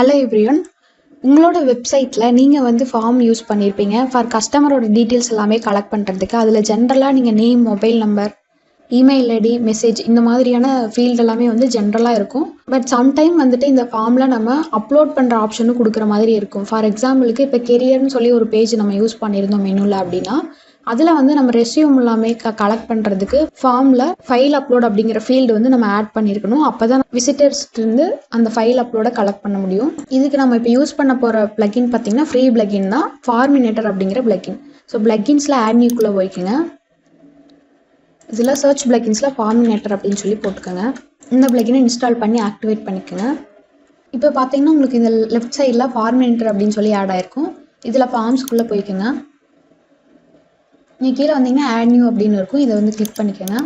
Hello everyone. உங்களோட வெப்சைட்டில் நீங்கள் வந்து ஃபார்ம் யூஸ் பண்ணியிருப்பீங்க ஃபார் கஸ்டமரோட டீட்டெயில்ஸ் எல்லாமே கலெக்ட் பண்ணுறதுக்கு. அதில் ஜென்ரலாக நீங்கள் name, mobile number, email ID, message இந்த மாதிரியான ஃபீல்டு எல்லாமே வந்து ஜென்ரலாக இருக்கும். பட் சம்டைம் வந்துட்டு இந்த ஃபார்மில் நம்ம அப்லோட் பண்ணுற ஆப்ஷனும் கொடுக்குற மாதிரி இருக்கும். ஃபார் எக்ஸாம்பிளுக்கு இப்போ கெரியர்னு சொல்லி ஒரு பேஜ் நம்ம யூஸ் பண்ணியிருந்தோம் மெனுவில் அப்படின்னா, அதில் வந்து நம்ம ரெஸ்யூம் எல்லாமே கலெக்ட் பண்ணுறதுக்கு ஃபார்மில் ஃபைல் அப்லோட் அப்படிங்கிற ஃபீல்டு வந்து நம்ம ஆட் பண்ணியிருக்கணும். அப்போ தான் விசிட்டர்ஸ்லேருந்து அந்த ஃபைல் அப்லோடை கலெக்ட் பண்ண முடியும். இதுக்கு நம்ம இப்போ யூஸ் பண்ண போகிற பிளக்கின் பார்த்திங்கன்னா ஃப்ரீ பிளக்கின் தான், ஃபார்மினேட்டர் அப்படிங்கிற பிளக்கின். ஸோ பிளக்கின்ஸில் ஆட் நியூக்குள்ளே போய்க்குங்க. இதில் சர்ச் பிளக்கின்ஸில் ஃபார்மினேட்டர் அப்படின்னு சொல்லி போட்டுக்கோங்க. இந்த பிளக்கினை இன்ஸ்டால் பண்ணி ஆக்டிவேட் பண்ணிக்கோங்க. இப்போ பார்த்தீங்கன்னா உங்களுக்கு இந்த லெஃப்ட் சைடில் ஃபார்மினேட்டர் அப்படின்னு சொல்லி ஆட் ஆகிருக்கும். இதில் ஃபார்ம்ஸ்குள்ளே போய்க்குங்க. நீங்கள் கீழே வந்தீங்கன்னா ஆட் நியூ அப்படின்னு இருக்கும். இதை வந்து கிளிக் பண்ணிக்கோங்க.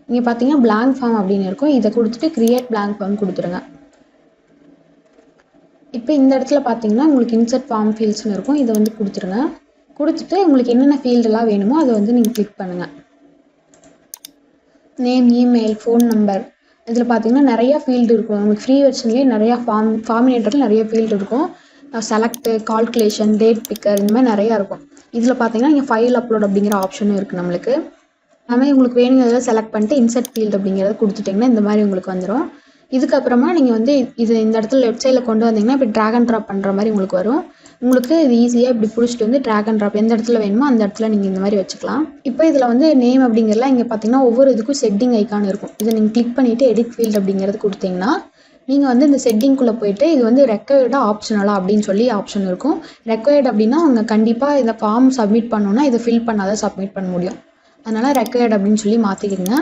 இங்கே பார்த்தீங்கன்னா பிளாங்க் ஃபார்ம் அப்படின்னு இருக்கும். இதை கொடுத்துட்டு கிரியேட் பிளாங்க் ஃபார்ம் கொடுத்துருங்க. இப்போ இந்த இடத்துல பார்த்தீங்கன்னா உங்களுக்கு இன்சர்ட் ஃபார்ம் ஃபீல்ட்ஸ்னு இருக்கும். இதை வந்து கொடுத்துருங்க. கொடுத்துட்டு உங்களுக்கு என்னென்ன ஃபீல்டெல்லாம் வேணுமோ அதை வந்து நீங்கள் கிளிக் பண்ணுங்கள். நேம், இமெயில், ஃபோன் நம்பர், இதில் பார்த்தீங்கன்னா நிறையா ஃபீல்டு இருக்கும். உங்களுக்கு ஃப்ரீ வெர்ஷன்லேயே நிறையா ஃபார்மினேட்டரில் நிறைய ஃபீல்டு இருக்கும். செலக்ட்டு, கால்குலேஷன், டேட் பிக்கர், இந்த மாதிரி நிறையா இருக்கும். இதில் பார்த்தீங்கன்னா இங்கே ஃபைல் அப்லோட் அப்படிங்கிற ஆப்ஷனும் இருக்குது. நம்மளுக்கு எல்லாமே உங்களுக்கு வேணுங்கிறத செலக்ட் பண்ணிட்டு இன்சர்ட் ஃபீல்டு அப்படிங்கிறத கொடுத்துட்டிங்கன்னா இந்த மாதிரி உங்களுக்கு வந்துடும். இதுக்கப்புறமா நீங்கள் வந்து இந்த இடத்துல லெஃப்ட் சைடில் கொண்டு வந்தீங்கன்னா இப்படி ட்ராக் அண்ட் ட்ராப் பண்ணுற மாதிரி உங்களுக்கு வரும். உங்களுக்கு இது ஈஸியாக இப்படி பிடிச்சிட்டு வந்து ட்ராக் அண்ட் ட்ராப் எந்த இடத்துல வேணுமோ அந்த இடத்துல நீங்கள் இந்த மாதிரி வச்சுக்கலாம். இப்போ இதில் வந்து நேம் அப்படிங்கிறதுலாம் இங்கே பார்த்தீங்கன்னா ஒவ்வொரு இதுக்கும் செட்டிங் ஐக்கான் இருக்கும். இதை நீங்கள் கிளிக் பண்ணிவிட்டு எடிட் ஃபீல்டு அப்படிங்கிறது கொடுத்தீங்கன்னா நீங்கள் வந்து இந்த செட்டிங்குள்ளே போய்ட்டு இது வந்து ரெக்வயர்டாக ஆப்ஷனலாக அப்படின்னு சொல்லி ஆப்ஷன் இருக்கும். ரெக்வயர்டு அப்படின்னா அவங்க கண்டிப்பாக இந்த ஃபார்ம் சப்மிட் பண்ணணுன்னா இதை ஃபில் பண்ணாதான் சப்மிட் பண்ண முடியும். அதனால் ரெக்வயர்டு அப்படின்னு சொல்லி மாற்றிக்கிங்க.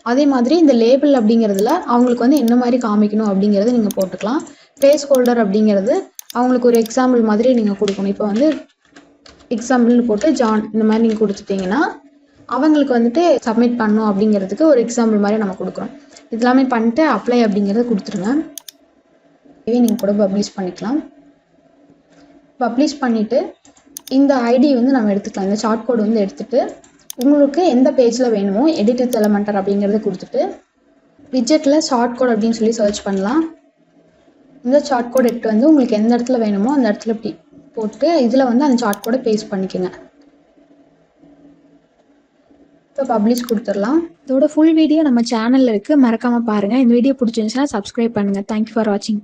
அதே மாதிரி இந்த லேபிள் அப்படிங்கிறதுல அவங்களுக்கு வந்து என்ன மாதிரி காமிக்கணும் அப்படிங்கிறத நீங்கள் போட்டுக்கலாம். பிளேஸ் ஹோல்டர் அப்படிங்கிறது அவங்களுக்கு ஒரு எக்ஸாம்பிள் மாதிரி நீங்கள் கொடுக்கணும். இப்போ வந்து எக்ஸாம்பிள்னு போட்டு ஜான் இந்த மாதிரி நீங்கள் கொடுத்துட்டிங்கன்னா அவங்களுக்கு வந்துட்டு சப்மிட் பண்ணணும் அப்படிங்கிறதுக்கு ஒரு எக்ஸாம்பிள் மாதிரி நம்ம கொடுக்குறோம். இதெல்லாமே பண்ணிட்டு அப்ளை அப்படிங்கிறத கொடுத்துருங்க. இதே நீங்கள் கூட பப்ளிஷ் பண்ணிக்கலாம். பப்ளிஷ் பண்ணிவிட்டு இந்த ஐடி வந்து நம்ம எடுத்துக்கலாம். இந்த சார்ட் கோடு வந்து எடுத்துகிட்டு உங்களுக்கு எந்த பேஜில் வேணுமோ எடிட் வித் எலமெண்டர் அப்படிங்கிறத கொடுத்துட்டு விஜெட்டில் ஷார்ட் கோட் அப்படின்னு சொல்லி சர்ச் பண்ணலாம். இந்த சார்ட் கோட் எடுத்து வந்து உங்களுக்கு எந்த இடத்துல வேணுமோ அந்த இடத்துல இப்படி போட்டு இதில் வந்து அந்த சார்ட் கோடை பேஸ்ட் பண்ணிக்கோங்க. இப்போ பப்ளிஷ் கொடுத்துடலாம். இதோட ஃபுல் வீடியோ நம்ம சேனலில் இருக்குது, மறக்காமல் பாருங்கள். இந்த வீடியோ பிடிச்சிருந்துச்சுன்னா சப்ஸ்கிரைப் பண்ணுங்கள். தேங்க்யூ ஃபார் வாட்சிங்.